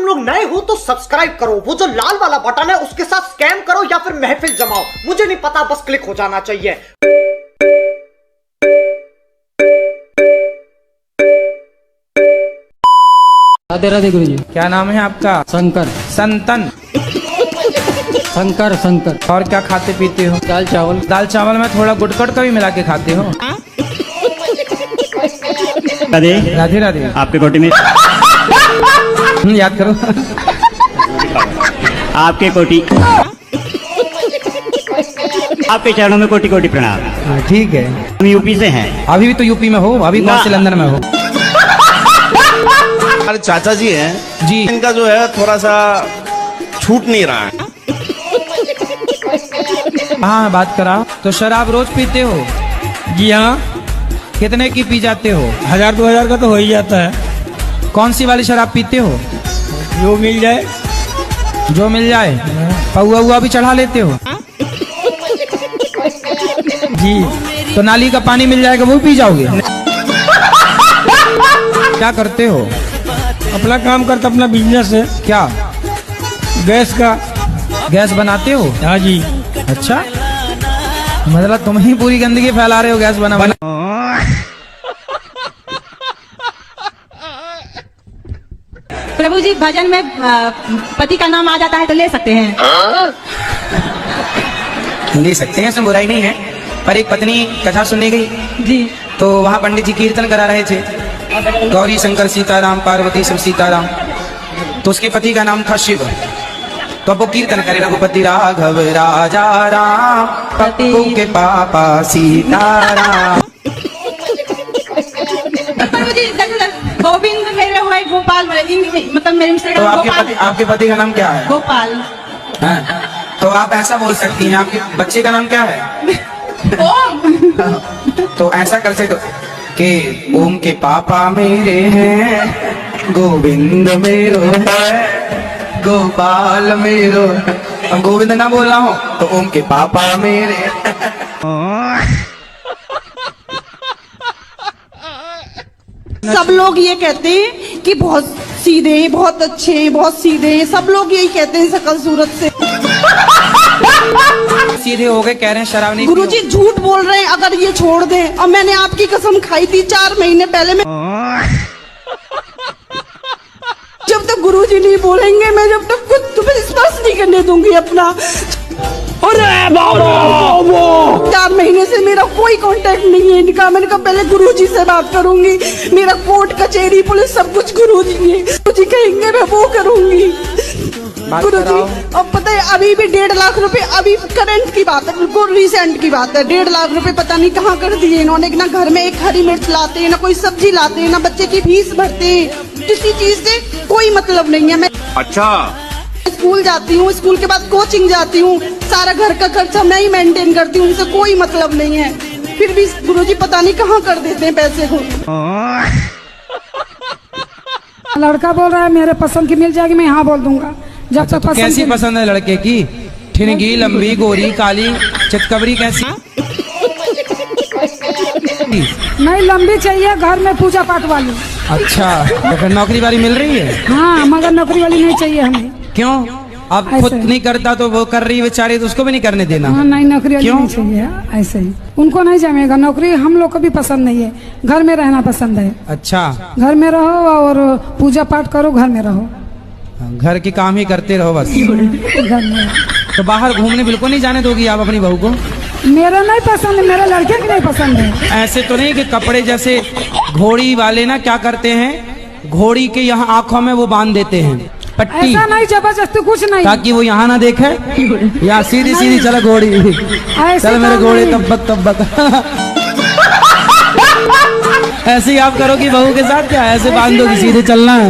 लोग नए हो तो सब्सक्राइब करो, वो जो लाल वाला बटन है उसके साथ स्कैम करो या फिर महफिल जमाओ, मुझे नहीं पता, बस क्लिक हो जाना चाहिए। राधे राधे गुरु जी। क्या नाम है आपका? शंकर। संतन। शंकर। और क्या खाते पीते हो? दाल चावल। दाल चावल में थोड़ा गुटकट का भी मिला के खाते हो? राधे राधे राधे। आपके कोटी में याद करो। आपके कोटी, आपके चरणों में कोटि कोटि प्रणाम। ठीक है। हम यूपी से हैं। अभी भी तो यूपी में हो? अभी कौन से लंदन में हो? हमारे चाचा जी हैं जी। इनका जो है थोड़ा सा छूट नहीं रहा है। हाँ बात करा। तो शराब रोज पीते हो? जी हाँ, कितने की पी जाते हो? 1000-2000 का तो हो ही जाता है। कौन सी वाली शराब पीते हो? जो मिल जाए। जो मिल जाए। पौआ हुआ भी चढ़ा लेते हो? जी। तो नाली का पानी मिल जाएगा वो पी जाओगे? क्या करते हो? अपना काम करता, अपना बिजनेस है। क्या? गैस का। गैस बनाते हो? हाँ जी। अच्छा, मतलब तुम ही पूरी गंदगी फैला रहे हो गैस बना। प्रभु जी, भजन में पति का नाम आ जाता है तो ले सकते हैं? ले सकते हैं, इसमें बुराई नहीं है। पर एक पत्नी कथा सुनने गई जी। तो वहाँ पंडित जी कीर्तन करा रहे थे, गौरी शंकर सीताराम पार्वती शिव सीताराम। तो उसके पति का नाम था शिव। तो अब वो कीर्तन करे, रघुपति राघव राजा राम, पप्पू के पापा सीताराम। प्रभु जी, गोविंद मेरे हुए गोपाल, मतलब मेरे मिस्टर तो का गोपाल। आपके पति का नाम क्या है? गोपाल। हाँ? तो आप ऐसा बोल सकती हैं, आपके बच्चे का नाम क्या है? तो ऐसा कर सकते कि ओम के पापा मेरे हैं, गोविंद मेरो है, गोपाल मेरो। अब गोविंद ना बोल रहा हूँ तो ओम के पापा मेरे। सब लोग ये कहते हैं कि बहुत सीधे हैं, बहुत अच्छे हैं, बहुत सीधे हैं, सब लोग यही कहते हैं शकल सूरत से। सीधे हो गए, कह रहे हैं शराब नहीं। गुरुजी झूठ बोल रहे हैं, अगर ये छोड़ दें। और मैंने आपकी कसम खाई थी 4 महीने पहले। मैं जब तक गुरुजी नहीं बोलेंगे, मैं जब तक खुद तुम्हें स्पर्श नहीं करने दूंगी अपना। 4 महीने से मेरा कोई कांटेक्ट नहीं है इनका। मैंने कहा पहले गुरुजी से बात करूंगी, मेरा कोर्ट कचहरी पुलिस सब कुछ गुरुजी है, गुरुजी कहेंगे मैं वो करूंगी। गुरुजी अब पता है अभी भी 1.5 लाख रुपए, अभी करंट की बात है, बिल्कुल रिसेंट की बात है। 1.5 लाख रुपए पता नहीं कहाँ कर दिए इन्होंने। ना घर में एक हरी मिर्च लाते हैं, ना कोई सब्जी लाते हैं, ना बच्चे की फीस भरते हैं। किसी चीज से कोई मतलब नहीं है। मैं अच्छा, स्कूल जाती हूँ, स्कूल के बाद कोचिंग जाती हूँ, सारा घर का खर्चा मैं ही मेंटेन करती हूँ, उनसे कोई मतलब नहीं है। फिर भी गुरुजी पता नहीं कहाँ कर देते हैं पैसे को। लड़का बोल रहा है मेरे पसंद की मिल जाएगी, मैं हाँ बोल दूंगा। जब अच्छा, तक तो कैसी पसंद है लड़के की? ठिनगी, लंबी, गोरी, काली, चितकबरी कैसी? नहीं, लंबी चाहिए, घर में पूजा पाठ वाली। अच्छा, तो फिर नौकरी वाली मिल रही है? हाँ, मगर नौकरी वाली नहीं चाहिए हमें। क्यों? अब खुद ऐसे। नहीं करता तो वो कर रही है बेचारी, तो उसको भी नहीं करने देना? हाँ, नहीं, नौकरी वाली क्यों? नहीं चाहिए। ऐसे ही उनको नहीं जमेगा नौकरी। हम लोग को भी पसंद नहीं है, घर में रहना पसंद है। अच्छा, घर में रहो और पूजा पाठ करो, घर में रहो। घर के काम ही करते रहो बस। घर में तो बाहर घूमने बिल्कुल नहीं जाने दोगी आप अपनी बहू को? मेरा नहीं पसंद है, मेरे लड़के की नहीं पसंद है। ऐसे तो नहीं कि कपड़े जैसे घोड़ी वाले ना क्या करते हैं, घोड़ी के यहाँ आंखों में वो बांध देते हैं पट्टी, ऐसा नहीं, जबरदस्ती कुछ नहीं। ताकि वो यहाँ ना देखे। या सीधी सीधी चला घोड़ी, चल मेरे घोड़े तब्बक तब्बक। ऐसे ही आप करोगी बहू के साथ? क्या ऐसे बांध दो कि सीधे चलना है?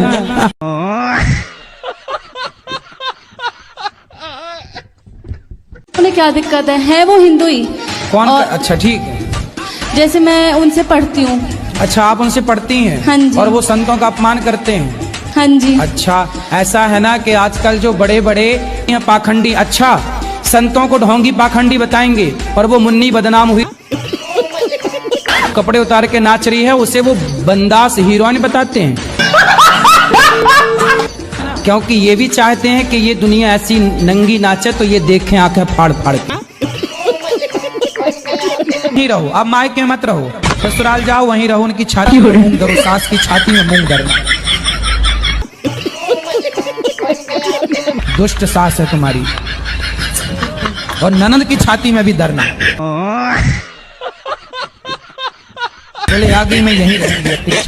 उन्हें क्या दिक्कत है वो हिंदू ही। कौन? और अच्छा ठीक है। जैसे मैं उनसे पढ़ती हूँ। अच्छा, आप उनसे पढ़ती हैं? हाँ जी। और वो संतों का अपमान करते हैं? हाँ जी। अच्छा, ऐसा है ना कि आजकल जो बड़े बड़े पाखंडी, अच्छा संतों को ढोंगी पाखंडी बताएंगे और वो मुन्नी बदनाम हुई, कपड़े उतार के नाच रही है, उसे वो बंदास हीरोइन बताते हैं। क्योंकि ये भी चाहते हैं कि ये दुनिया ऐसी नंगी नाचे तो ये देखें आंखें फाड़ फाड़ के। नहीं रहो, अब मायके में मत रहो, ससुराल जाओ, वहीं रहो, उनकी छाती में मूंग धरो, सास की छाती में मूंग धरना। दुष्ट सास है तुम्हारी, और ननद की छाती में भी धरना। चले आगे में यहीं रहेंगे।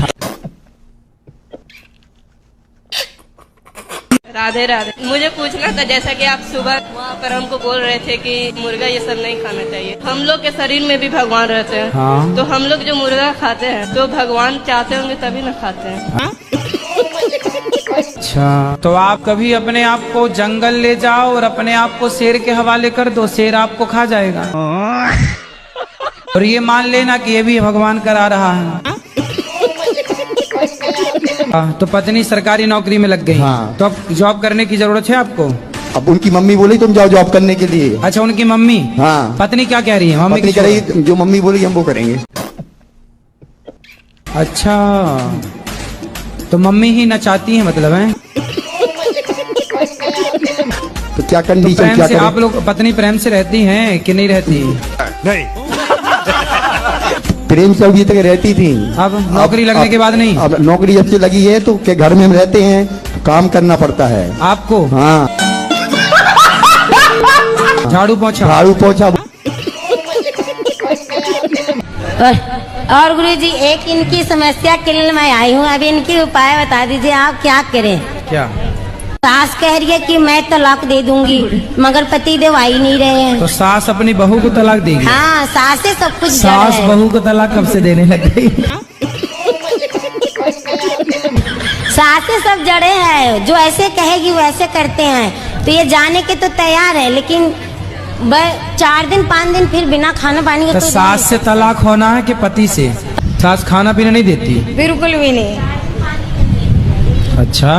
राधे राधे। मुझे पूछना था, जैसा कि आप सुबह वहाँ पर हमको बोल रहे थे कि मुर्गा ये सब नहीं खाना चाहिए, हम लोग के शरीर में भी भगवान रहते हैं। हाँ। तो हम लोग जो मुर्गा खाते हैं तो भगवान चाहते होंगे तभी ना खाते हैं। अच्छा, तो आप कभी अपने आप को जंगल ले जाओ और अपने आप को शेर के हवाले कर दो, शेर आपको खा जाएगा। और ये मान लेना कि ये भी भगवान करा रहा है। तो पत्नी सरकारी नौकरी में लग गई। हाँ। तो अब जॉब करने की जरूरत है आपको। अब उनकी मम्मी बोली तुम जाओ जॉब करने के लिए। अच्छा, उनकी मम्मी। हाँ। पत्नी क्या कह रही है? मम्मी पत्नी कह रही जो मम्मी बोली हम वो करेंगे। अच्छा, तो मम्मी ही नचाती है मतलब है। तो क्या कंडीशन, प्रेम क्या से करें? आप लोग पत्नी प्रेम से रहती हैं कि नहीं रहती? नहीं। प्रेम से अभी तक रहती थी। अब नौकरी लगने के बाद नहीं? अब नौकरी जब से लगी है तो के घर में हम रहते हैं तो काम करना पड़ता है आपको। हाँ, झाड़ू पोछा। झाड़ू पोछा। और गुरुजी, एक इनकी समस्या के लिए मैं आई हूँ, अभी इनकी उपाय बता दीजिए, आप क्या करें? क्या? सास कह रही है कि मैं तलाक दे दूंगी, मगर पति देव आ ही नहीं रहे हैं। तो सास अपनी बहू को तलाक देगी? हाँ, सास से सब कुछ जड़ सास है। बहू को तलाक कब से देने लग गई? सास से सब जड़े हैं, जो ऐसे कहेगी वैसे करते हैं। तो ये जाने के तो तैयार है, लेकिन 4 दिन 5 दिन फिर बिना खाना पानी के तो कोई सास से तलाक होना है कि पति से? सास खाना पीना नहीं देती? बिल्कुल भी नहीं। अच्छा,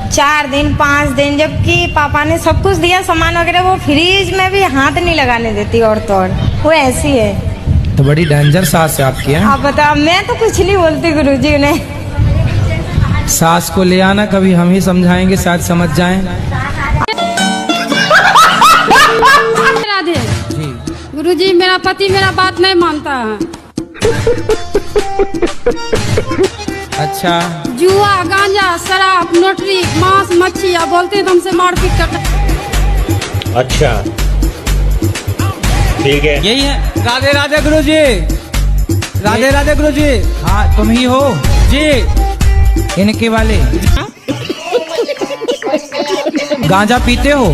4 दिन 5 दिन, जबकि पापा ने सब कुछ दिया सामान वगैरह, वो फ्रिज में भी हाथ नहीं लगाने देती। और तो और वो ऐसी है। तो बड़ी डेंजर सास है आपकी। है आप बताओ, मैं तो कुछ नहीं बोलती गुरुजी उन्हें। सास को ले आना, कभी हम ही समझाएंगे, शायद समझ जाएं। राधे जी। गुरुजी, मेरा पति मेरा बात नहीं मानता है। अच्छा, जुआ, गांजा, शराब, नोटरी, मांस, मच्छी, या बोलते हैं तो हमसे मारपीट करते। अच्छा, ठीक है। यही है। राधे राधे गुरुजी। राधे राधे गुरुजी। हाँ, तुम ही हो जी। इनके वाले। गांजा पीते हो?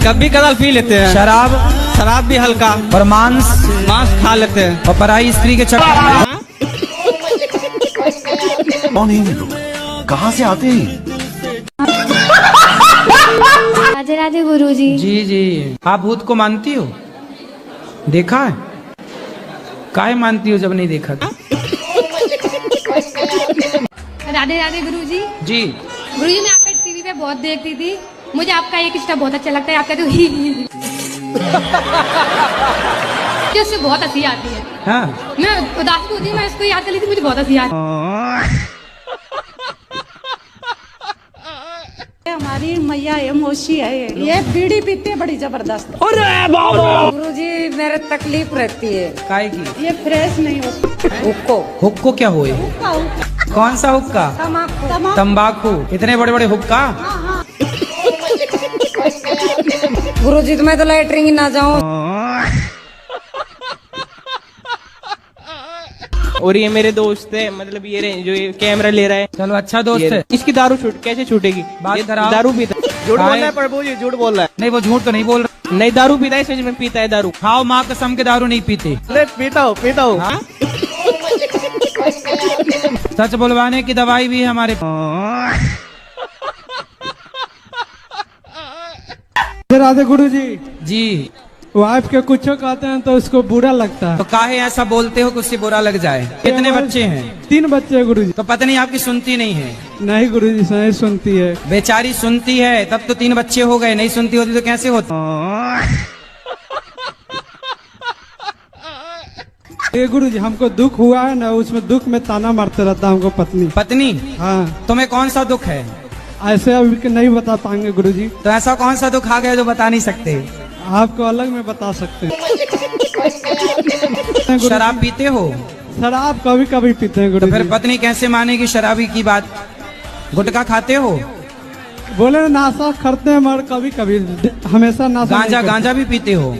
कभी कदार पी लेते हैं। शराब? शराब भी हल्का। और मांस? मांस खा लेते हैं। और पराई स्त्री के चक्कर? कौन है ये लोग? कहाँ से आते हैं? राधे राधे गुरुजी। जी जी। आप भूत को मानती हो? देखा है? काहे मानती हो जब नहीं देखा? राधे राधे गुरुजी। जी। गुरुजी, मैं आपका टीवी पे बहुत देखती थी, मुझे आपका एक स्टेप बहुत अच्छा लगता है, आपका तो ही उससे बहुत हंसी आती है। हाँ। मैं उदास होती हूँ, मैं इसको याद कर ली थी, मुझे बहुत हंसी आती है। हमारी मैया एमोशी है, ये बीड़ी पीते हैं बड़ी जबरदस्त। गुरुजी, मेरे तकलीफ रहती है। काहे की? ये फ्रेश नहीं होता। हुक्को। हुक्को क्या हुए? कौन सा हुक्का? तम्बाकू। तंबाकू? इतने बड़े बड़े हुक्का? गुरुजी, तो मैं तो लैटरिन ना जाऊँ। और ये मेरे दोस्त है, मतलब ये जो ये कैमरा ले रहा है। चलो, अच्छा दोस्त है। इसकी दारू कैसे छूटेगी? बात ये कराओ। दारू पीता। झूठ बोल रहा है प्रभु जी, झूठ बोल रहा है। नहीं, वो झूठ तो नहीं बोल रहा। नहीं, दारू पीता है, सच में पीता है दारू। खाओ माँ कसम के दारू नहीं पीते। पीता हूँ। हाँ? सच बुलवाने की दवाई भी है हमारे पास। राधे गुरुजी। जी। वाइफ के कुछ कहते हैं तो उसको बुरा लगता है। तो काहे ऐसा बोलते हो कि उससे बुरा लग जाए? कितने बच्चे हैं? 3 बच्चे हैं गुरुजी। तो पत्नी आपकी सुनती नहीं है? नहीं गुरुजी, नहीं सुनती है। बेचारी सुनती है, तब तो 3 बच्चे हो गए। नहीं सुनती होती तो कैसे होता? ये गुरुजी, हमको दुख हुआ है ना, उसमें दुख में ताना मारते रहता हमको पत्नी। पत्नी? हाँ। तुम्हें कौन सा दुख है? ऐसे अभी के नहीं बता पाएंगे गुरुजी। तो ऐसा कौन सा दुख आ गया जो बता नहीं सकते? आपको अलग में बता सकते हैं। शराब पीते हो? शराब कभी कभी पीते हैं तो गुरुजी। फिर पत्नी कैसे मानेगी शराबी की बात? गुटखा खाते हो? बोले नाशा करते हैं मगर कभी कभी, हमेशा नाशा नहीं गांजा करते। गांजा भी पीते हो?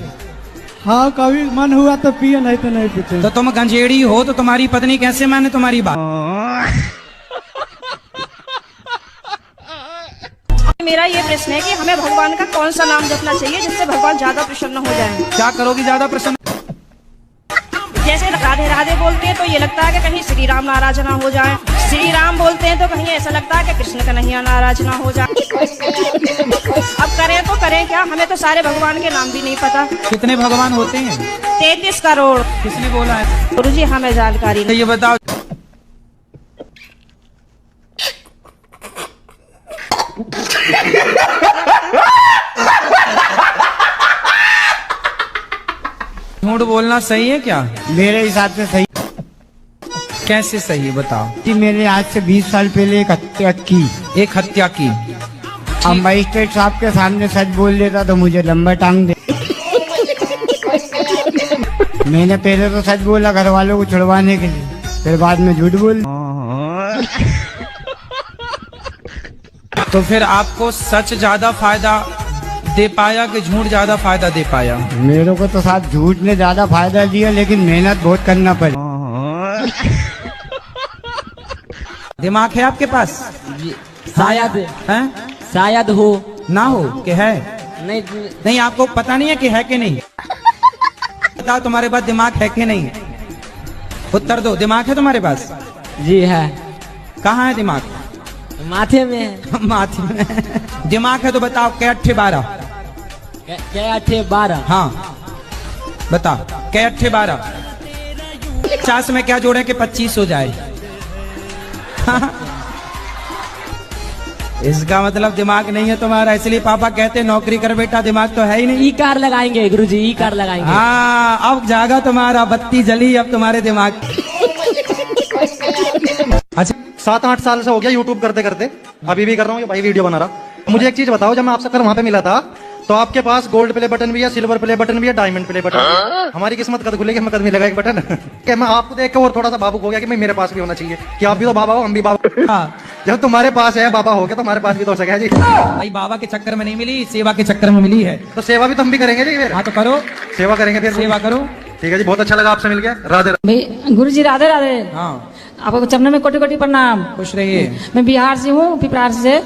हाँ कभी मन हुआ तो पिए, नहीं तो नहीं पीते। तो तुम गंजेड़ी हो तो तुम्हारी पत्नी कैसे माने तुम्हारी बात? मेरा ये प्रश्न है कि हमें भगवान का कौन सा नाम जपना चाहिए जिससे भगवान ज्यादा प्रसन्न हो जाए? क्या करोगी ज्यादा प्रसन्न? जैसे राधे राधे बोलते हैं तो ये लगता है कि कहीं श्री राम नाराज ना हो जाए, श्री राम बोलते हैं तो कहीं ऐसा लगता है कि कृष्ण कन्हैया नाराज ना हो जाए। अब करें तो करें क्या, हमें तो सारे भगवान के नाम भी नहीं पता। कितने भगवान होते हैं? 33 करोड़। किसने बोला है? गुरुजी हमें जानकारी नहीं। ये बताओ, झूठ बोलना सही है क्या? मेरे हिसाब से सही। कैसे सही है बताओ? कि मैंने आज से 20 साल पहले एक हत्या की। एक हत्या की? अब मजिस्ट्रेट साहब के सामने सच बोल देता तो मुझे लंबा टांग दे। मैंने पहले तो सच बोला घर वालों को छुड़वाने के लिए, फिर बाद में झूठ बोल। तो फिर आपको सच ज्यादा फायदा दे पाया कि झूठ ज्यादा फायदा दे पाया? मेरे को तो साथ झूठ ने ज्यादा फायदा दिया, लेकिन मेहनत बहुत करना पड़ी। दिमाग है आपके पास? शायद है, शायद हो ना हो कि है? नहीं नहीं, आपको पता नहीं है कि है कि नहीं? बताओ तुम्हारे पास दिमाग है कि नहीं? उत्तर दो। दिमाग है तुम्हारे पास? जी है। कहाँ है दिमाग? माथे में है। माथे में दिमाग है तो बताओ क्या 8 12? क्या 8 12? हाँ बताओ क्या 8 12? 50 में क्या जोड़े कि 25 हो जाए? इसका मतलब दिमाग नहीं है तुम्हारा, इसलिए पापा कहते हैं नौकरी कर बेटा, दिमाग तो है ही नहीं। ई कार लगाएंगे गुरुजी, ई कार लगाएंगे। हाँ अब जागा तुम्हारा, बत्ती जली अब तुम्हारे दिमाग। अच्छा 7-8 साल से हो गया यूट्यूब करते करते, अभी भी कर रहा हूँ, भाई वीडियो बना रहा। मुझे एक चीज बताओ, जब मैं आपसे कल वहां पे मिला था तो आपके पास गोल्ड प्ले बटन भी है, सिल्वर प्ले बटन भी है, डायमंड प्ले बटन भी है। हमारी किस्मत कद खुलेगी, हमें कद मिलेगा एक बटन। क्या मैं आपको देख के और थोड़ा सा भावुक हो गया कि मैं मेरे पास भी होना चाहिए कि आप भी तो बाबा हो, हम भी बाबा। हाँ, जब तुम्हारे पास है बाबा हो गया तो हमारे पास भी तो हो सके जी। भाई बाबा के चक्कर में नहीं मिली, सेवा के चक्कर में मिली है। तो सेवा भी तो हम भी करेंगे जी फिर। हाँ तो करो, सेवा करेंगे फिर। सेवा करो। ठीक है जी, बहुत अच्छा लगा आपसे मिल गया। राधे भाई गुरुजी राधे राधे। हाँ आपको चरणों में कोटि कोटि प्रणाम। खुश रहिए। मैं बिहार से हूँ, पिपरार से।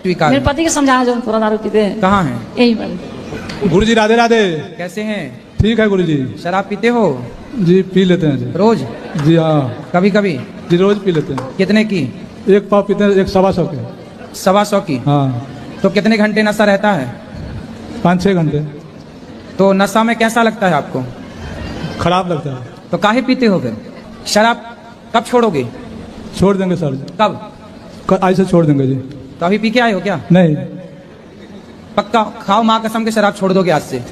स्वीकार। मेरे पति के समझाना जो थोड़ा दारू पीते हैं। कहाँ है? यही पर। गुरुजी राधे राधे। कैसे हैं? ठीक है गुरुजी। शराब पीते हो? जी पी लेते हैं जी। रोज? जी हाँ। कभी कभी? जी रोज पी लेते हैं। कितने की? एक पाव पीते हैं, एक 125 के। 125 की? हाँ। तो कितने घंटे नशा रहता है? 5-6 घंटे। तो नशा में कैसा लगता है आपको? खराब लगता है। तो काहे पीते हो फिर? शराब कब छोड़ोगे? छोड़ देंगे सर जी। कब? आज से छोड़ देंगे जी। तो अभी पी के आए हो क्या? नहीं। पक्का खाओ माँ कसम के शराब छोड़ दोगे आज से?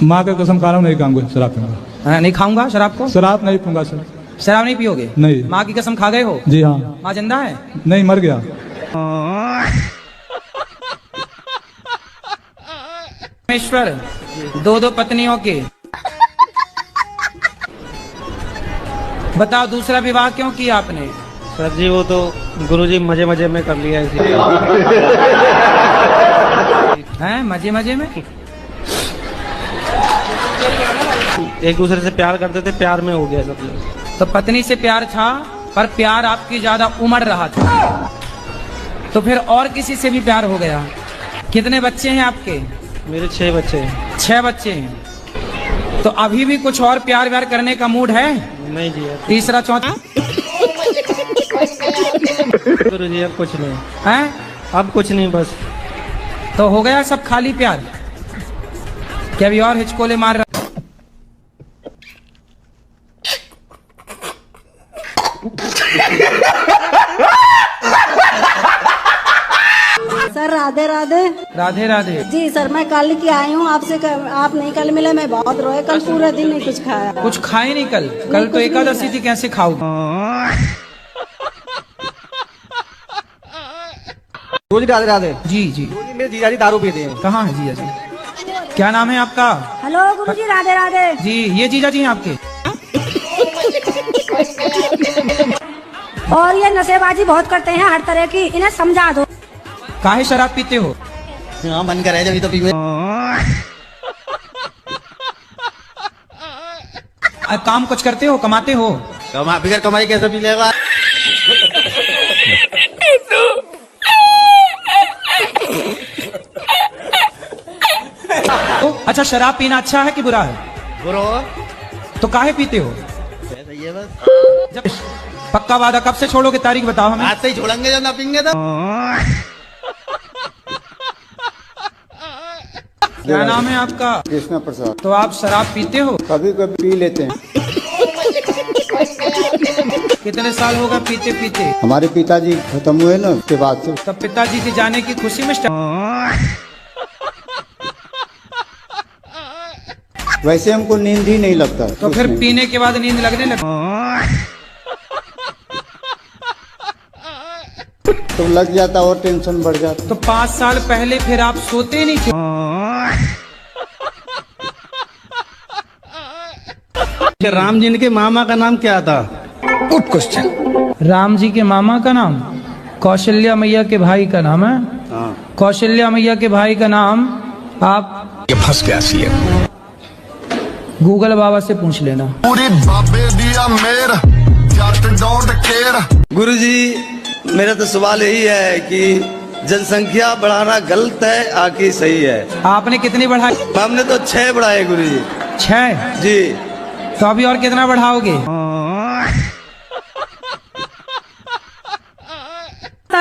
माँ का कसम खा रहा हूँ, नहीं खाऊंगा शराब पीऊंगा। नहीं खाऊंगा शराब को? शराब नहीं पीऊंगा सर। शराब नहीं पियोगे? नहीं। माँ की कसम खा गए हो? जी हाँ। माँ जिंदा है? नहीं, मर गया। ईश्वर 2 पत्नियों के, बताओ दूसरा विवाह क्यों किया आपने? सर जी वो तो गुरुजी मजे मजे में कर लिया इसीलिए। हैं मजे मजे में? एक दूसरे से प्यार करते थे, प्यार में हो गया सब लोग। तो पत्नी से प्यार था, पर प्यार आपकी ज्यादा उमड़ रहा था, तो फिर और किसी से भी प्यार हो गया। कितने बच्चे हैं आपके? मेरे 6 बच्चे हैं। 6 बच्चे हैं। तो अभी भी कुछ और प्यार व्यार करने का मूड है? नहीं जी। तीसरा चौथा? गुरुजी अब कुछ नहीं है। अब कुछ नहीं, बस तो हो गया सब खाली प्यार? क्या अभी और हिचकोले मार रहा? सर राधे राधे। राधे राधे। जी सर, मैं कल की आई हूँ आपसे, आप नहीं कल मिले, मैं बहुत रोए कल, पूरा दिन नहीं कुछ खाया। कुछ खाए नहीं कल? कल तो एकादशी थी, कैसे खाओ? गुरुजी राधे राधे। जी जी। गुरुजी मेरे जीजा जी दारू पीते हैं। कहाँ है जीजा जी? क्या नाम है आपका? हेलो गुरुजी राधे राधे। जी ये जीजा जी हैं आपके? और ये नशेबाजी बहुत करते हैं हर तरह की, इन्हें समझा दो। काहे शराब पीते हो? हाँ मन करे जब तो पीवे। काम कुछ करते हो, कमाते हो? बिगड़ कमाई कैसे पी लेगा? अच्छा शराब पीना अच्छा है कि बुरा है? बुरा। तो काहे पीते हो? ये बस। जब पक्का वादा कब से छोड़ोगे, तारीख बताओ हमें। आज से ही छोड़ेंगे जब ना पीएंगे तो। क्या नाम है आपका? कृष्णा प्रसाद। तो आप शराब पीते हो? कभी कभी पी लेते हैं। कितने साल होगा पीते पीते? हमारे पिताजी खत्म हुए ना उसके बाद से। तब पिताजी के जाने की खुशी में वैसे हमको नींद ही नहीं लगता। तो फिर पीने के बाद नींद लगने लगी? तो लग जाता और टेंशन बढ़ जाता। तो 5 साल पहले फिर आप सोते नहीं थे? राम जी के मामा का नाम क्या था? Good question. राम जी के मामा का नाम कौशल्या मैया के भाई का नाम है। कौशल्या मैया के भाई का नाम आप ये फंस गया सी है। गूगल बाबा से पूछ लेना। पूरी बाबे दिया मेर जट डोंट केयर। गुरुजी मेरा तो सवाल यही है कि जनसंख्या बढ़ाना गलत है आकि सही है? आपने कितनी बढ़ाई? हमने तो 6 बढ़ाए गुरुजी। 6? जी। तो अभी और कितना बढ़ाओगे?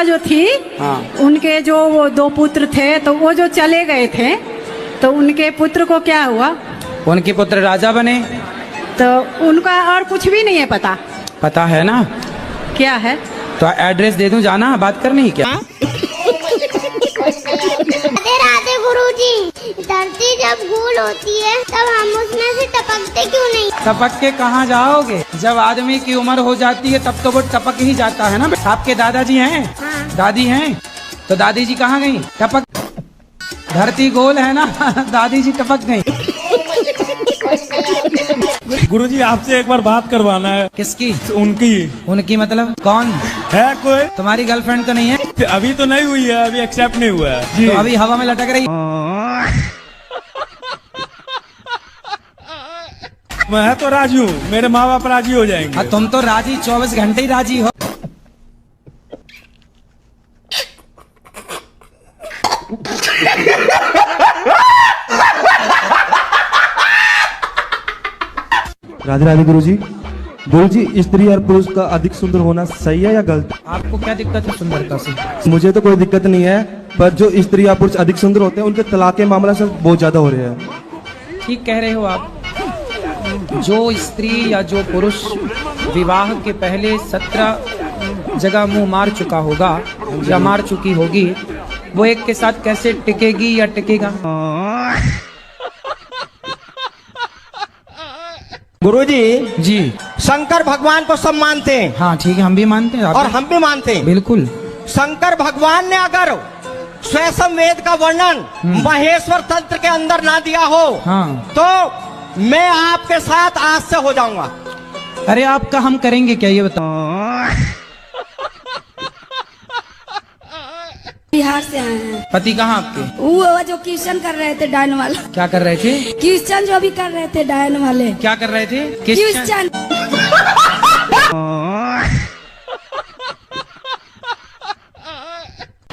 जो थी उनके जो वो 2 पुत्र थे, तो वो जो चले गए थे तो उनके पुत्र को क्या हुआ? उनके पुत्र राजा बने। तो उनका और कुछ भी नहीं है पता? पता है ना। क्या है? तो एड्रेस दे दूं, जाना बात करनी है क्या? राधे राधे गुरुजी। धरती जब गोल होती है तब हम उसमें से टपकते क्यों नहीं? टपक के कहाँ जाओगे? जब आदमी की उम्र हो जाती है तब तो वो टपक ही जाता है ना। आपके दादाजी हैं? हाँ। दादी हैं? तो दादी जी कहाँ गई? टपक। धरती गोल है ना दादी जी टपक गई। गुरुजी आपसे एक बार बात करवाना है। किसकी? उनकी। उनकी मतलब कौन है? कोई तुम्हारी गर्लफ्रेंड तो नहीं है? अभी तो नहीं हुई है, अभी एक्सेप्ट नहीं हुआ है। तो अभी हवा में लटक रही। मैं तो राजी हूँ, मेरे माँ बाप राजी हो जाएंगे। तुम तो राजी 24 घंटे ही राजी हो। राधे राधे गुरुजी। गुरुजी स्त्री और पुरुष का अधिक सुंदर होना सही है या गलत? आपको क्या दिक्कत है सुंदरता से? मुझे तो कोई दिक्कत नहीं है, पर जो स्त्री या पुरुष अधिक सुंदर होते हैं उनके तलाक के मामला से बहुत ज्यादा हो रहे हैं। ठीक कह रहे हो आप। जो स्त्री या जो पुरुष विवाह के पहले 17 जगह मुंह मार चुका होगा या मार चुकी होगी, वो एक के साथ कैसे टिकेगी या टिकेगा? गुरुजी जी शंकर भगवान को सब मानते हैं। हाँ ठीक है, हम भी मानते हैं। और हम भी मानते हैं। बिल्कुल। शंकर भगवान ने अगर स्वयं वेद का वर्णन महेश्वर तंत्र के अंदर ना दिया हो तो मैं आपके साथ आज से हो जाऊंगा। अरे आपका हम करेंगे क्या, ये बताओ। बिहार से आए हैं। पति कहाँ आपके? वो जो कीर्तन कर रहे थे डायन वाले। क्या कर रहे थे? कीर्तन जो भी कर रहे थे डायन वाले। क्या कर रहे थे? कीर्तन।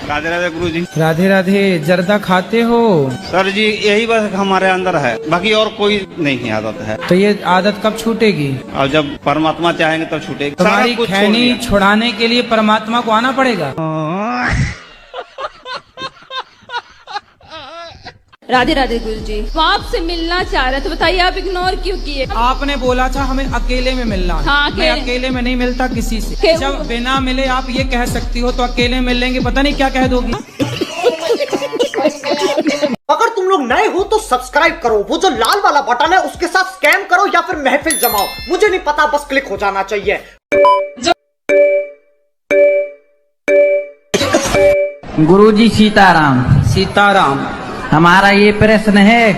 राधे राधे गुरुजी। राधे राधे। जर्दा खाते हो? सर जी यही बस हमारे अंदर है, बाकी और कोई नहीं आदत है। तो ये आदत कब छूटेगी? और जब परमात्मा चाहेंगे तब छूटेगी। तुम्हारी खैनी छुड़ाने के लिए परमात्मा को आना पड़ेगा। राधे राधे गुरुजी। वो आपसे मिलना चाह रहे तो बताइए आप इग्नोर क्यों किए? आपने बोला था हमें अकेले में मिलना। हाँ, मैं अकेले में नहीं मिलता किसी से। जब बिना मिले आप ये कह सकती हो तो अकेले मिल लेंगे पता नहीं क्या कह दोगी। अगर तुम लोग नए हो तो सब्सक्राइब करो, वो जो लाल वाला बटन है उसके साथ स्कैम करो या फिर महफिल जमाओ, मुझे नहीं पता, बस क्लिक हो जाना चाहिए। गुरुजी सीताराम। सीताराम। हमारा ये प्रश्न है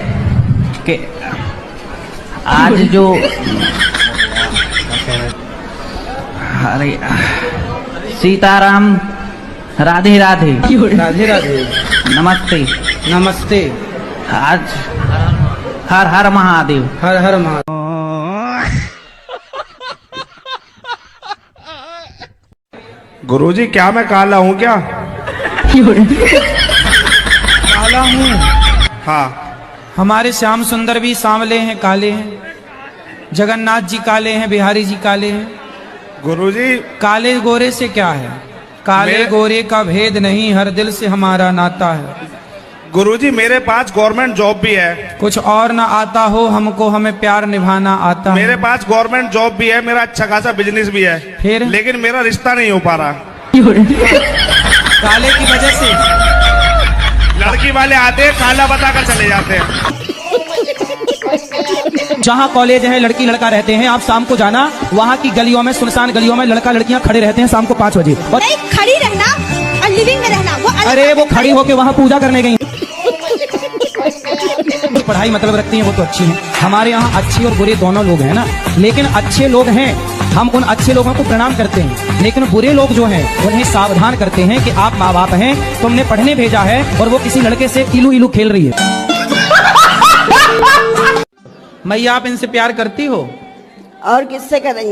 कि आज जो अरे सीताराम, राधे राधे। राधे राधे। नमस्ते। नमस्ते। आज हर हर महादेव। हर हर महादेव। गुरुजी क्या मैं काला हूँ क्या? काला हूँ? हाँ। हमारे श्याम सुंदर भी सांवले हैं, काले हैं। जगन्नाथ जी काले हैं, बिहारी जी काले हैं। गुरुजी काले गोरे से क्या है? काले गोरे का भेद नहीं, हर दिल से हमारा नाता है। गुरुजी मेरे पास गवर्नमेंट जॉब भी है। कुछ और ना आता हो हमको, हमें प्यार निभाना आता मेरे है। पास गवर्नमेंट जॉब भी है, मेरा अच्छा खासा बिजनेस भी है, फिर लेकिन मेरा रिश्ता नहीं हो पा रहा। काले की वजह से लड़की वाले आते हैं, काला बताकर चले जाते हैं। जहाँ कॉलेज है, लड़की लड़का रहते हैं, आप शाम को जाना, वहाँ की गलियों में, सुनसान गलियों में लड़का लड़कियाँ खड़े रहते हैं शाम को 5 बजे। और नहीं, खड़ी रहना और लिविंग में रहना वो अलग। अरे वो खड़ी होके वहाँ पूजा करने गई। पढ़ाई मतलब रखती हैं वो तो अच्छी हैं। हमारे यहाँ अच्छे और बुरे दोनों लोग हैं ना, लेकिन अच्छे लोग हैं, हम उन अच्छे लोगों को प्रणाम करते हैं, लेकिन बुरे लोग जो हैं उन्हें सावधान करते हैं कि आप माँ बाप हैं, तुमने पढ़ने भेजा है और वो किसी लड़के से इलू इलू खेल रही है। मैया आप इनसे प्यार करती हो? और किससे करेंगे?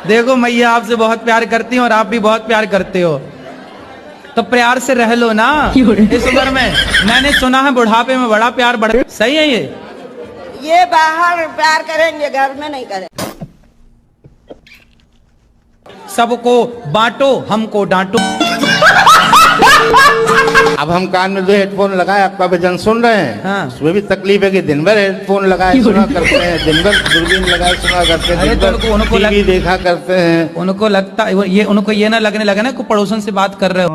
देखो मैया आपसे बहुत प्यार करती हैं और आप भी बहुत प्यार करते हो, तो प्यार से रह लो ना इस उम्र में। मैंने सुना है बुढ़ापे में बड़ा प्यार बढ़। सही है ये बाहर प्यार करेंगे, घर में नहीं करेंगे। सबको बांटो, हमको डांटो। अब हम कान में जो हेडफोन लगाए आपका भजन सुन रहे हैं, हाँ। उसमें भी तकलीफ है कि दिन भर हेडफोन लगाए सुना करते हैं, दिन भर दूरबीन लगाए सुना करते हैं, दिन भर टीवी देखा करते हैं। उनको लगता है ये, उनको ये ना लगने लगा ना कि पड़ोसन से बात कर रहे हो।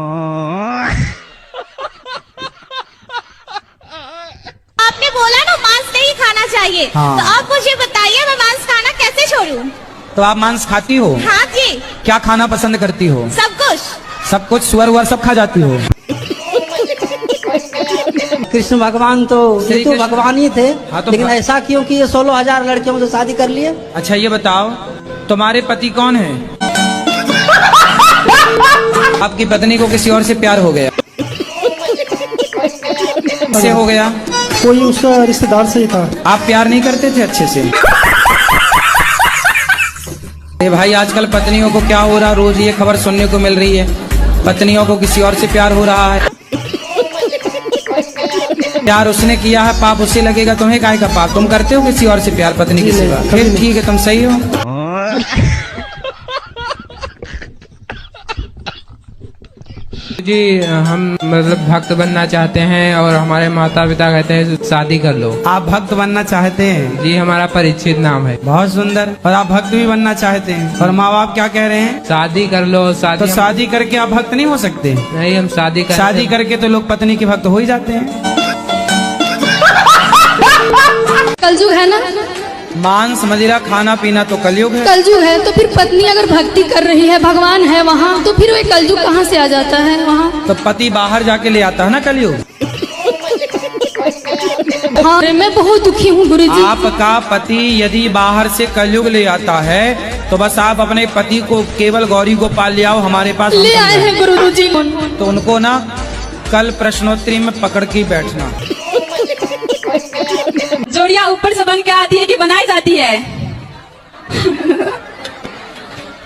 आपने बोला ना मांस नहीं खाना चाहिए, हाँ। तो आप मुझे बताइए मैं मांस खाना कैसे छोड़ूं? तो आप मांस खाती हो? हाँ जी। क्या खाना पसंद करती हो? सब कुछ। सब कुछ? सुअर वुअर सब खा जाती हो? कृष्ण भगवान तो भगवान ही थे, हाँ, तो लेकिन ऐसा क्यों कि ये 16,000 लड़कियों से शादी कर लिए? अच्छा ये बताओ, तुम्हारे पति कौन है? आपकी पत्नी को किसी और से प्यार हो गया? से हो गया? कोई उसका रिश्तेदार से ही था। आप प्यार नहीं करते थे अच्छे से? भाई आजकल पत्नियों को क्या हो रहा, रोज ये खबर सुनने को मिल रही है, पत्नियों को किसी और से प्यार हो रहा है। प्यार उसने किया है, पाप उससे लगेगा, तुम्हें काहे का पाप? तुम करते हो किसी और से प्यार पत्नी की सेवा? फिर ठीक है, तुम सही हो। जी हम मतलब भक्त बनना चाहते हैं और हमारे माता पिता कहते हैं शादी कर लो। आप भक्त बनना चाहते हैं? जी हमारा परीक्षित नाम है। बहुत सुंदर। और आप भक्त भी बनना चाहते हैं, और माँ बाप क्या कह रहे हैं? शादी कर लो। शादी तो शादी करके आप भक्त नहीं हो सकते? नहीं, हम शादी करके तो लोग पत्नी के भक्त हो ही जाते हैं। कलयुग है ना, मांस मदिरा खाना पीना तो कलयुग है। कलयुग है तो फिर पत्नी अगर भक्ति कर रही है, भगवान है वहाँ, तो फिर वो कलयुग कहाँ से आ जाता है वहाँ? तो पति बाहर जाके ले आता है ना कलयुग। हाँ, मैं बहुत दुखी हूँ गुरुजी। आपका पति यदि बाहर से कलयुग ले आता है तो बस आप अपने पति को केवल गौरी को पाल ले आओ हमारे पास। ले आए हैं गुरुजी। तो उनको ना कल प्रश्नोत्तरी में पकड़ के बैठना। जोड़ियाँ ऊपर से बन के आती है कि बनाई जाती है?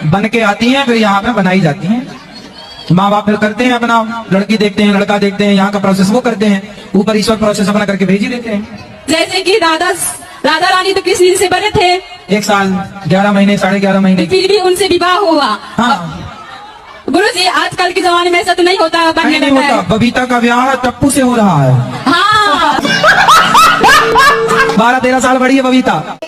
बन के आती हैं, फिर यहाँ पे बनाई जाती हैं। माँ बाप फिर करते हैं अपना, लड़की देखते हैं, लड़का देखते हैं, यहाँ का प्रोसेस वो करते हैं, ऊपर ईश्वर प्रोसेस अपना करके भेज ही देते हैं। जैसे कि राधा रानी तो कृष्ण जी से बड़े थे, 1 साल 11 महीने 11.5 महीने, फिर भी उनसे विवाह हुआ। हाँ। गुरु जी आजकल के जमाने में ऐसा तो नहीं होता, नहीं होता। बबीता का ब्याह टप्पू से हो रहा है। हाँ। 12-13 साल बड़ी है बबीता।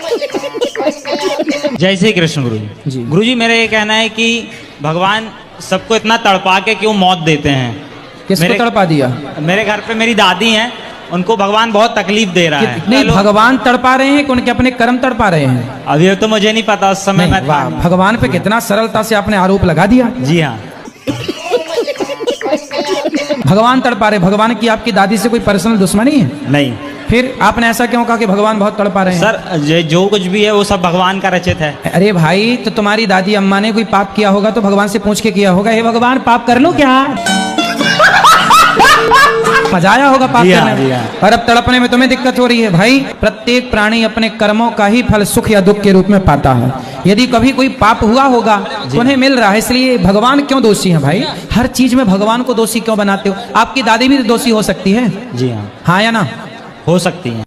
जय श्री कृष्ण गुरु जी। गुरु जी मेरा ये कहना है कि भगवान सबको इतना तड़पा के क्यों मौत देते हैं? किसको तड़पा दिया? मेरे घर पे मेरी दादी हैं, उनको भगवान बहुत तकलीफ दे रहा है। नहीं, भगवान तड़पा रहे हैं कि उनके अपने कर्म तड़पा रहे हैं? अभी तो मुझे नहीं पता, उस समय मैं भगवान पे कितना सरलता से आपने आरोप लगा दिया। जी हाँ। भगवान तड़पा रहे, भगवान की आपकी दादी से कोई पर्सनल दुश्मनी है? नहीं। फिर आपने ऐसा क्यों कहा कि भगवान बहुत तड़पा रहे हैं? सर जो कुछ भी है वो सब भगवान का रचित है। अरे भाई, तो तुम्हारी दादी अम्मा ने कोई पाप किया होगा तो भगवान से पूछ के किया होगा, हे भगवान पाप कर लो क्या? मजा आया होगा पाप करने में, और अब तड़पने में तुम्हें दिक्कत हो रही है। भाई, प्रत्येक प्राणी अपने कर्मों का ही फल सुख या दुख के रूप में पाता है। यदि कभी कोई पाप हुआ होगा तो उन्हें मिल रहा है, इसलिए भगवान क्यों दोषी हैं भाई? हर चीज में भगवान को दोषी क्यों बनाते हो? आपकी दादी भी दोषी हो सकती है। जी हाँ। हाँ या ना? हो सकती है।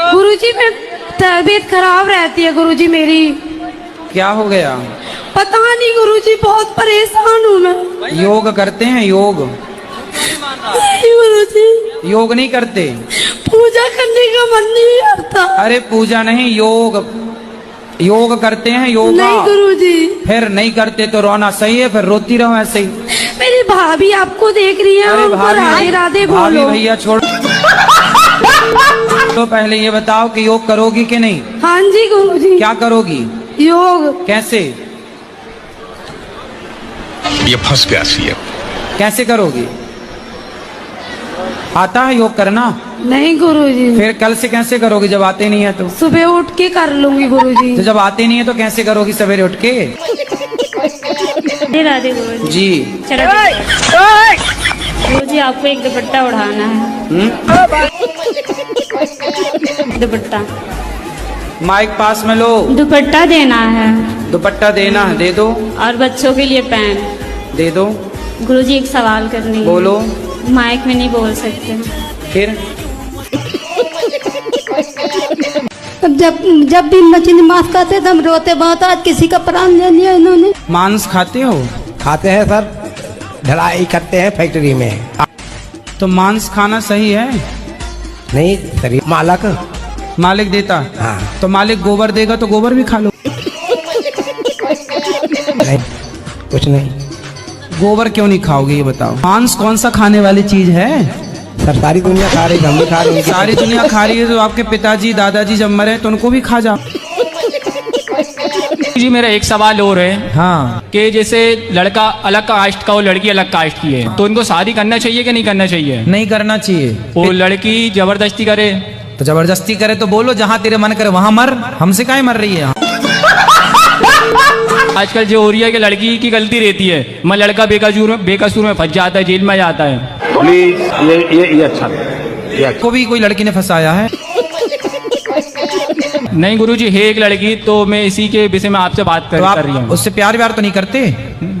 गुरुजी, मैं तबीयत खराब रहती है गुरुजी मेरी। क्या हो गया? पता नहीं गुरुजी, बहुत परेशान हूँ मैं। योग करते हैं? योग गुरुजी, योग नहीं करते? पूजा करने का मन नहीं करता। अरे पूजा नहीं, योग योग करते हैं। योग नहीं गुरुजी। फिर नहीं करते तो रोना सही है, फिर रोती रहो ऐसे ही। मेरी भाभी आपको देख रही है। अरे राधे राधे बोलो। भैया छोड़। तो पहले ये बताओ कि योग करोगी कि नहीं? हाँ जी गुरुजी। क्या करोगी? योग। कैसे? ये फंस गया सीएम। कैसे करोगी? आता है योग करना? नहीं गुरुजी। फिर कल से कैसे करोगी जब आते नहीं है तो? सुबह उठ के कर लूंगी गुरुजी। तो जब आते नहीं है तो कैसे करोगी सवेरे उठ के? राधे गुरुजी। जी। गुरुजी, आपको एक दुपट्टा उड़ाना है। दुपट्टा। माइक पास में लो। दुपट्टा देना है। दुपट्टा देना है, दे दो। और बच्चों के लिए पैन दे दो। गुरुजी, एक सवाल करनी है। बोलो। माइक में नहीं बोल सकते। फिर जब भी मछली मांस खाते तो हम रोते बहुत। आज किसी का प्राण ले लिया इन्होंने। मांस खाते हो? खाते हैं सर, ढलाई करते हैं फैक्ट्री में। तो मांस खाना सही है? नहीं सर, मालिक देता। हाँ। तो मालिक गोबर देगा तो गोबर भी खा लो। नहीं, कुछ नहीं। गोबर क्यों नहीं खाओगे ये बताओ? मांस कौन सा खाने वाली चीज है? सर सारी दुनिया खा रही है, हम भी खा रहे हैं। सारी दुनिया खा रही है तो आपके पिताजी दादाजी जब मरे तो उनको भी खा जाओ। जी, मेरा एक सवाल और है। हाँ। कि जैसे लड़का अलग कास्ट का और लड़की अलग कास्ट की है, तो उनको शादी करना चाहिए कि नहीं करना चाहिए? नहीं करना चाहिए। वो लड़की जबरदस्ती करे तो जबरदस्ती करे तो बोलो जहाँ तेरे मन करे वहाँ मर, हमसे काहे मर रही है? आजकल जो हो रही है कि लड़की की गलती रहती है, मैं लड़का बेकसूर में फंस जाता है, जेल में जाता है। प्लीज ये अच्छा को भी कोई लड़की ने फंसाया है? नहीं गुरुजी, है एक लड़की, तो मैं इसी के विषय में आपसे बात कर रही हूँ। उससे प्यार व्यार तो नहीं करते?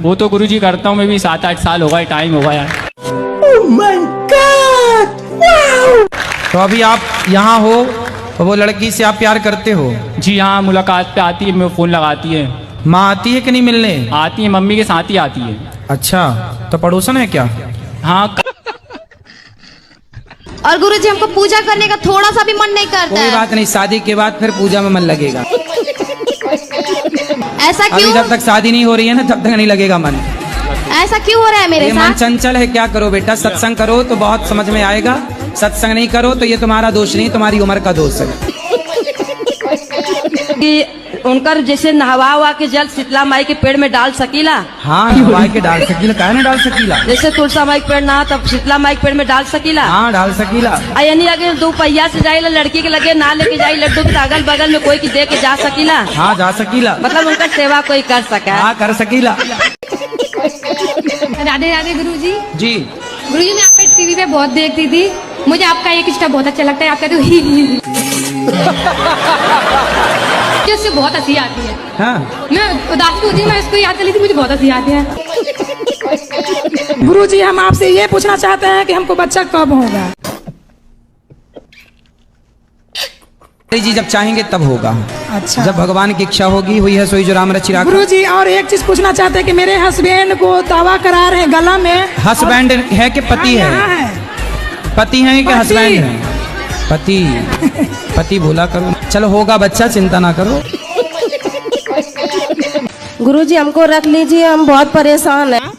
वो तो गुरुजी करता हूँ मैं भी, 7-8 साल होगा, टाइम होगा यार। तो अभी आप यहाँ हो तो वो लड़की से आप प्यार करते हो? जी हाँ, मुलाकात पे आती है, मैं फोन लगाती है। माँ आती है कि नहीं मिलने? आती है, मम्मी के साथ ही आती है। अच्छा, तो पड़ोसन है क्या? हाँ। और गुरुजी, हमको पूजा करने का थोड़ा सा भी मन नहीं करता। कोई बात नहीं, शादी के बाद फिर पूजा में मन लगेगा। ऐसा क्यों? अभी जब तक शादी नहीं हो रही है ना तब तक नहीं लगेगा मन। ऐसा क्यों हो रहा है मेरे साथ? मन चंचल है, क्या करो बेटा? सत्संग करो तो बहुत समझ में आएगा, सत्संग नहीं करो तो ये तुम्हारा दोष नहीं, तुम्हारी उम्र का दोष है। उनकर जैसे नहवा के जल शीतला माई के पेड़ में डाल सकीला? हाँ, नहवा के डाल सकीला, काहे ना डाल सकीला? जैसे तुलसा माई के पेड़ ना तब शीतला माई के पेड़ में डाल सकीला? हाँ, डाल सकीला। यानी अगर 2 पहिया से जाए लड़की के लगे ना लेके जाए लड्डू के अगल बगल में कोई की दे के जा सकीला? हाँ, जा सकीला। मतलब उनका सेवा कोई कर सका? हाँ, कर सकीला। राधे राधे गुरुजी। जी। गुरुजी, मैं आपका टीवी पे बहुत देखती थी, मुझे आपका एक स्टेप बहुत अच्छा लगता है, आपका तो ही उससे बहुत हंसी आती है। हाँ। मैं उदास होती हूँ, मैं इसको याद कर ली थी, मुझे बहुत हंसी आती है। गुरुजी, हम आपसे ये पूछना चाहते हैं कि हमको बच्चा कब होगा? जी, जब चाहेंगे तब होगा। अच्छा। जब भगवान की इच्छा होगी, हुई है सोई जो राम रचि राखा। गुरुजी, और एक चीज पूछना चाहते हैं कि मेरे हस्बैंड को दावा करा रहे हैं गला में। हस्बैंड है कि पति है? पति है कि हस्बैंड है? पति भूला करो। चलो होगा बच्चा, चिंता ना करो। गुरुजी, हमको रख लीजिए, हम बहुत परेशान हैं।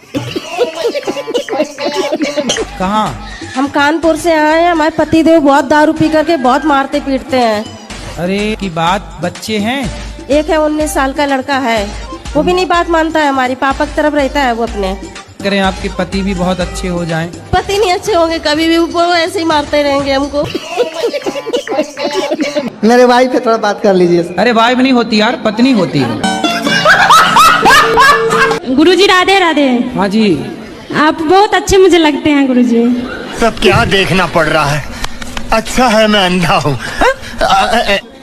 कहाँ? हम कानपुर से आए हैं। हमारे पतिदेव बहुत दारू पी करके बहुत मारते पीटते हैं। अरे की बात, बच्चे हैं? एक है 19 साल का लड़का है, वो भी नहीं बात मानता है, हमारी पापा की तरफ रहता है वो अपने। करें आपके पति भी बहुत अच्छे हो जाएं। पति नहीं अच्छे होंगे कभी भी, वो ऐसे ही मारते रहेंगे हमको। मेरे वाइफ पे थोड़ा बात कर लीजिए। अरे वाइफ नहीं होती यार, पत्नी होती है। गुरुजी राधे राधे। हाँ जी। आप बहुत अच्छे मुझे लगते हैं गुरुजी। सब क्या देखना पड़ रहा है, अच्छा है मैं अंधा हूँ।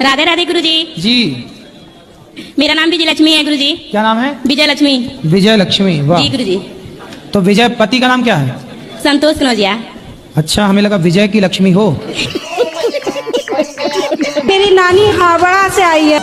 राधे राधे गुरुजी। जी। मेरा नाम विजय लक्ष्मी है गुरुजी। क्या नाम है? विजय लक्ष्मी। विजय लक्ष्मी, वाह। जी गुरुजी। तो विजय पति का नाम क्या है? संतोष कनौजिया। अच्छा, हमें लगा विजय की लक्ष्मी हो। मेरी नानी हावड़ा से आई है।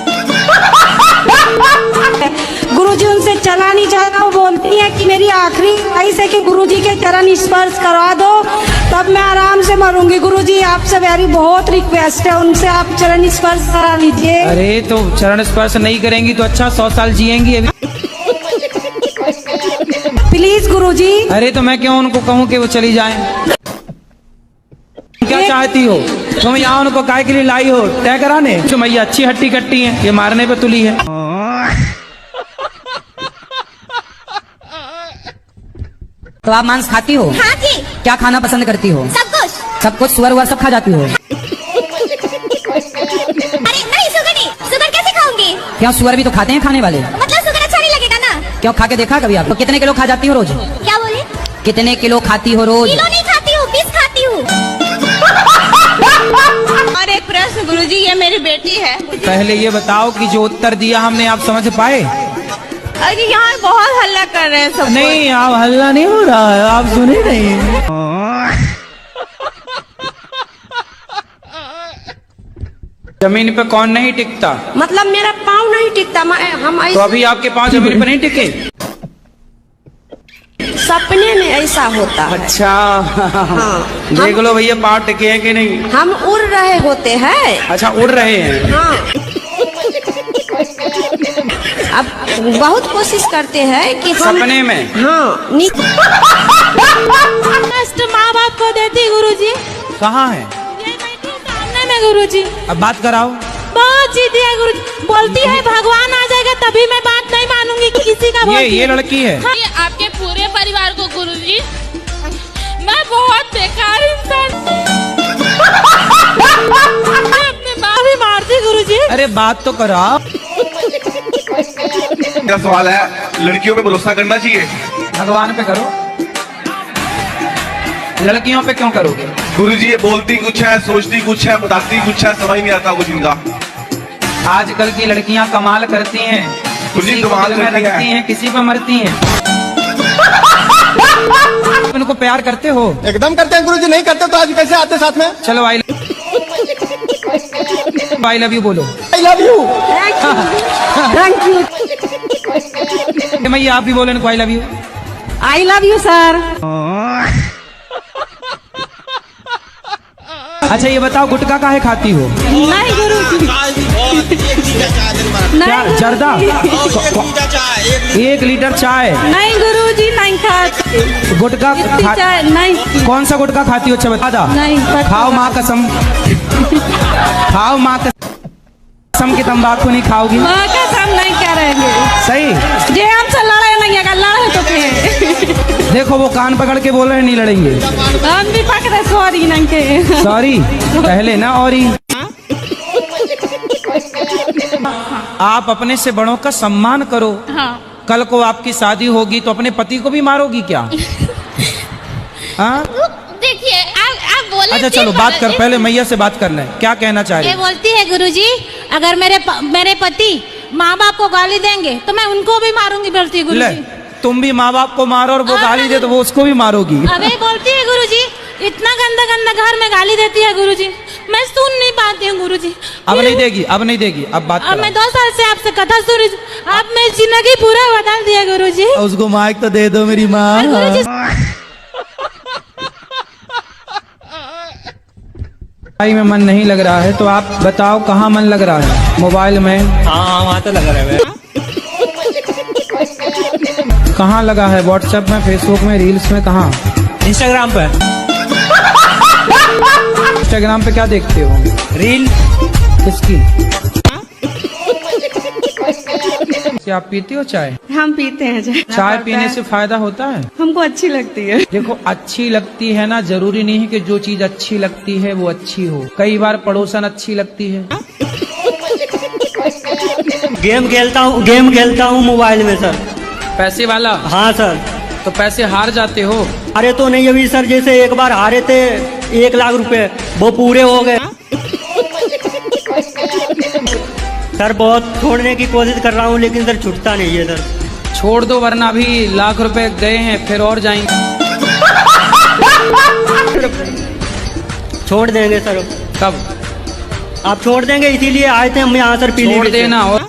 गुरुजी उनसे चला नहीं जाएगा, वो बोलती है कि मेरी आखिरी ख्वाहिश है कि गुरुजी के चरण स्पर्श करवा दो, तब मैं आराम से मरूंगी। गुरुजी आपसे मेरी बहुत रिक्वेस्ट है, उनसे आप चरण स्पर्श करा लीजिए। अरे तो चरण स्पर्श नहीं करेंगी तो अच्छा 100 साल जिएंगी अभी। प्लीज गुरुजी। अरे तो मैं क्यों उनको कहूँ कि वो चली जाएं? क्या चाहती हो तुम? यहाँ उनको काय के लिए लाई हो? तय कराने? तो मैया अच्छी हट्टी कट्टी है, ये मारने पे तुली है। तो आप मांस खाती हो? हाँ जी। क्या खाना पसंद करती हो? सब कुछ। सब कुछ? सुअर वुअर सब खा जाती हो? अरे नहीं, शुगर नहीं, शुगर कैसे खाऊंगी? क्यों, सुअर भी तो खाते हैं खाने वाले। मतलब शुगर अच्छा नहीं लगेगा ना? क्यों, खा के देखा कभी आप? तो कितने किलो खा जाती हो रोज? क्या बोले? कितने किलो खाती हो रोज? किलो नहीं खाती हूँ, पीस खाती हूँ। और एक प्रश्न गुरुजी, ये मेरी बेटी है। पहले ये बताओ कि जो उत्तर दिया हमने आप समझ पाए? अरे यहाँ बहुत हल्ला कर रहे हैं सब। नहीं, आप हल्ला नहीं हो रहा है, आप सुने नहीं। जमीन पे कौन नहीं टिकता? मतलब मेरा पाँव नहीं टिकता। हम तो अभी आपके पाँव जमीन पे नहीं टिके? सपने में ऐसा होता है। अच्छा। हाँ। देख लो भैया पाँव टिके हैं कि नहीं। हम उड़ रहे होते हैं। अच्छा, उड़ रहे हैं। हाँ। अब बहुत कोशिश करते हैं कि हम सपने में। हाँ। कष्ट माँ बाप को देती गुरुजी। कहाँ है? सामने में गुरुजी। अब बात कराओ। बहुत जीती है गुरुजी, बोलती है भगवान आ जाएगा तभी मैं बात नहीं मानूंगी किसी का। ये लड़की है। हाँ। आपके पूरे परिवार को गुरुजी, मैं बहुत बेकार इंसान, मैं अपने माँ भी मारती गुरुजी। अरे बात तो कराओ। मेरा सवाल है, लड़कियों पे भरोसा करना चाहिए? भगवान पे करो, लड़कियों पे क्यों करोगे? गुरुजी ये बोलती कुछ है, सोचती कुछ है, बताती कुछ है, समझ नहीं आता कुछ इनका। आजकल की लड़कियां कमाल करती हैं, किसी को दिल में रखती हैं, किसी पे मरती हैं। उनको प्यार करते हो? एकदम करते हैं गुरुजी, नहीं करते तो आज कैसे आते साथ में? चलो आई लव यू बोलो। I love you. Thank you. मैया आप भी बोलो इनको I love you. I love you sir. अच्छा ये बताओ, गुटखा काहे खाती हो? नहीं गुरुजी। क्या जर्दा? 1 लीटर चाय? नहीं गुरुजी, नहीं खाती। गुटखा चाय नहीं। कौन सा गुटखा खाती हो? अच्छा बता दा। नहीं। खाओ माँ कसम, खाओ माँ कसम की तंबाकू नहीं खाओगी। माँ कसम नहीं करेंगे। सही। जे हमसे लड़े नहीं है, लड़े तो देखो वो कान पकड़ के बोल रहे नहीं लड़ेंगे। हम भी पकड़े सॉरी नहीं के। सॉरी पहले ना। और आप अपने से बड़ों का सम्मान करो। हाँ। कल को आपकी शादी होगी तो अपने पति को भी मारोगी क्या? हाँ देखिए आप बोले। अच्छा चलो बात कर, पहले मैया से बात करना है। क्या कहना चाह रही? ये बोलती है गुरुजी, अगर मेरे पति माँ बाप को गाली देंगे तो मैं उनको भी मारूंगी। बोलती है गुरुजी। तुम भी माँ बाप को मारो और वो गाली दे तो वो उसको भी मारोगी। अबे बोलती है गुरुजी, इतना गंदा गंदा घर में गाली देती है गुरुजी, मैं सुन नहीं पाती हूँ गुरुजी। अब नहीं देगी, अब नहीं देगी, अब बात अब मैं 2 साल से आपसे कथा सुन रही, आप मेरी जिंदगी पूरा बदल दिया गुरुजी। उसको माइक तो दे दो मेरी माँ। पढ़ाई में मन नहीं लग रहा है तो आप बताओ कहाँ मन लग रहा है? मोबाइल में? हाँ वहाँ तो लग रहा है। कहाँ लगा है? व्हाट्सएप में, फेसबुक में, रील्स में, कहाँ? इंस्टाग्राम पे। इंस्टाग्राम पे क्या देखते हो? रील। किसकी? क्या आप पीती हो चाय? हम पीते हैं चाय। चाय पीने से फायदा होता है? हमको अच्छी लगती है। देखो अच्छी लगती है ना, जरूरी नहीं है कि जो चीज अच्छी लगती है वो अच्छी हो। कई बार पड़ोसन अच्छी लगती है। गेम खेलता हूँ मोबाइल में सर। पैसे वाला? हाँ सर। तो पैसे हार जाते हो? अरे तो नहीं, अभी सर जैसे एक बार हारे थे 1 लाख रुपए, वो पूरे हो गए। सर बहुत छोड़ने की कोशिश कर रहा हूँ लेकिन सर छूटता नहीं है सर। छोड़ दो वरना अभी लाख रुपए गए हैं फिर और जाएंगे। छोड़ देंगे सर। कब? आप छोड़ देंगे इसीलिए आए थे हम यहाँ सर पीने। छोड़ देना और